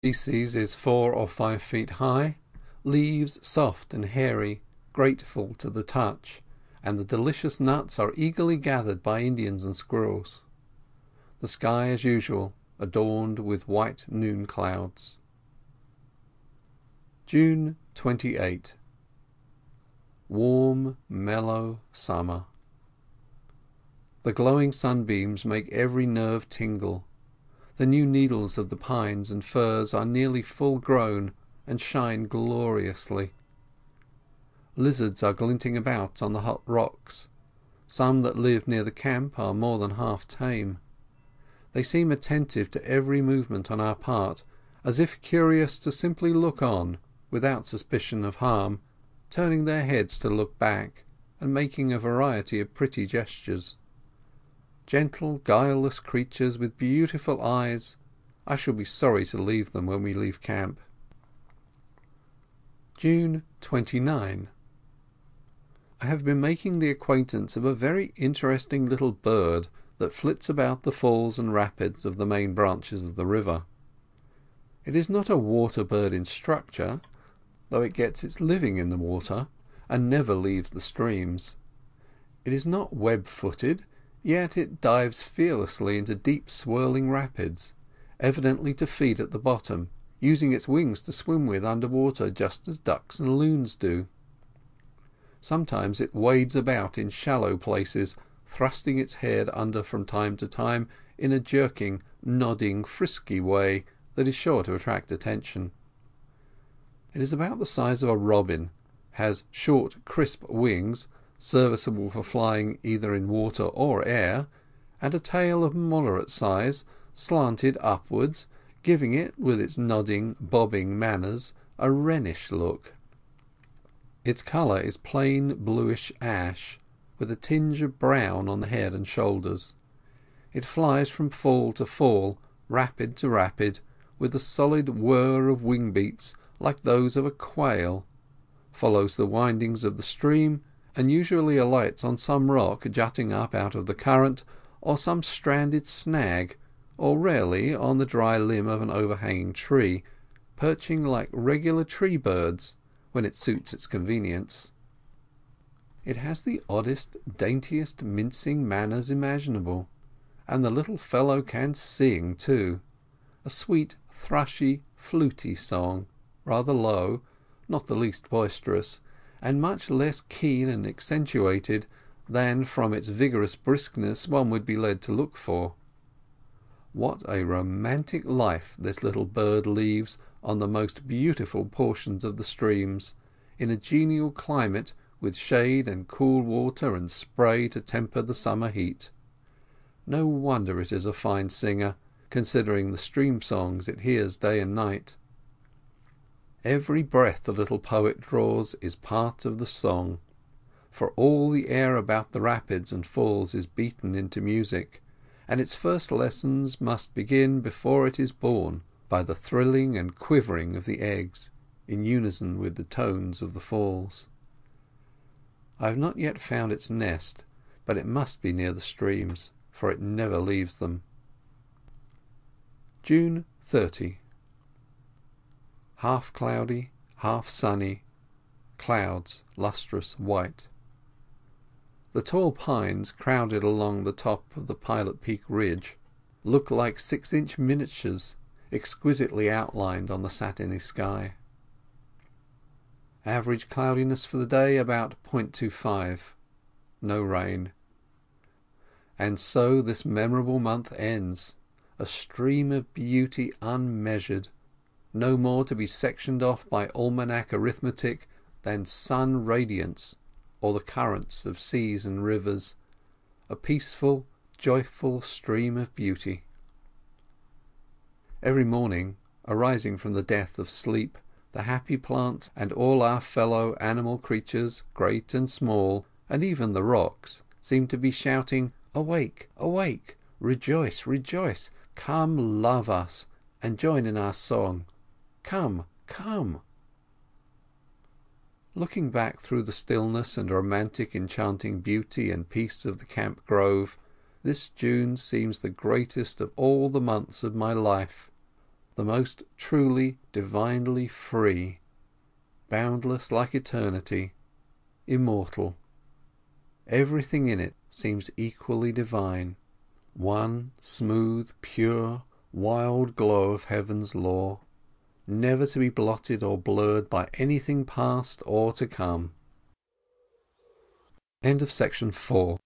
Species is 4 or 5 feet high, leaves soft and hairy, grateful to the touch, and the delicious nuts are eagerly gathered by Indians and squirrels. The sky, as usual, adorned with white noon clouds. June 28. Warm, mellow summer. The glowing sunbeams make every nerve tingle. The new needles of the pines and firs are nearly full grown and shine gloriously. Lizards are glinting about on the hot rocks. Some that live near the camp are more than half tame. They seem attentive to every movement on our part, as if curious to simply look on, without suspicion of harm, turning their heads to look back, and making a variety of pretty gestures. Gentle, guileless creatures with beautiful eyes. I shall be sorry to leave them when we leave camp. June 29. I have been making the acquaintance of a very interesting little bird that flits about the falls and rapids of the main branches of the river. It is not a water bird in structure, though it gets its living in the water, and never leaves the streams. It is not web-footed, yet it dives fearlessly into deep swirling rapids, evidently to feed at the bottom, using its wings to swim with under water just as ducks and loons do. Sometimes it wades about in shallow places, thrusting its head under from time to time in a jerking, nodding, frisky way that is sure to attract attention. It is about the size of a robin, has short crisp wings, serviceable for flying either in water or air, and a tail of moderate size, slanted upwards, giving it, with its nodding, bobbing manners, a wrenish look. Its colour is plain bluish ash, with a tinge of brown on the head and shoulders. It flies from fall to fall, rapid to rapid, with a solid whir of wing beats like those of a quail, follows the windings of the stream, and usually alights on some rock jutting up out of the current, or some stranded snag, or rarely on the dry limb of an overhanging tree, perching like regular tree birds when it suits its convenience. It has the oddest, daintiest, mincing manners imaginable, and the little fellow can sing too, a sweet, thrushy, fluty song, rather low, not the least boisterous, and much less keen and accentuated than from its vigorous briskness one would be led to look for. What a romantic life this little bird leads on the most beautiful portions of the streams, in a genial climate, with shade and cool water and spray to temper the summer heat. No wonder it is a fine singer, considering the stream songs it hears day and night. Every breath the little poet draws is part of the song, for all the air about the rapids and falls is beaten into music, and its first lessons must begin before it is born, by the thrilling and quivering of the eggs, in unison with the tones of the falls. I have not yet found its nest, but it must be near the streams, for it never leaves them. June 30. Half cloudy, half sunny, clouds lustrous white. The tall pines crowded along the top of the Pilot Peak ridge look like 6-inch miniatures, exquisitely outlined on the satiny sky. Average cloudiness for the day about 0.25. No rain. And so this memorable month ends, a stream of beauty unmeasured, no more to be sectioned off by almanac arithmetic than sun radiance or the currents of seas and rivers, a peaceful, joyful stream of beauty. Every morning, arising from the death of sleep, the happy plants and all our fellow animal creatures, great and small, and even the rocks, seem to be shouting, "Awake, awake, rejoice, rejoice, come love us, and join in our song. Come, come." Looking back through the stillness and romantic enchanting beauty and peace of the camp grove, this June seems the greatest of all the months of my life. the most truly, divinely free, boundless like eternity, immortal. Everything in it seems equally divine, one smooth, pure, wild glow of heaven's law, never to be blotted or blurred by anything past or to come. End of section 4.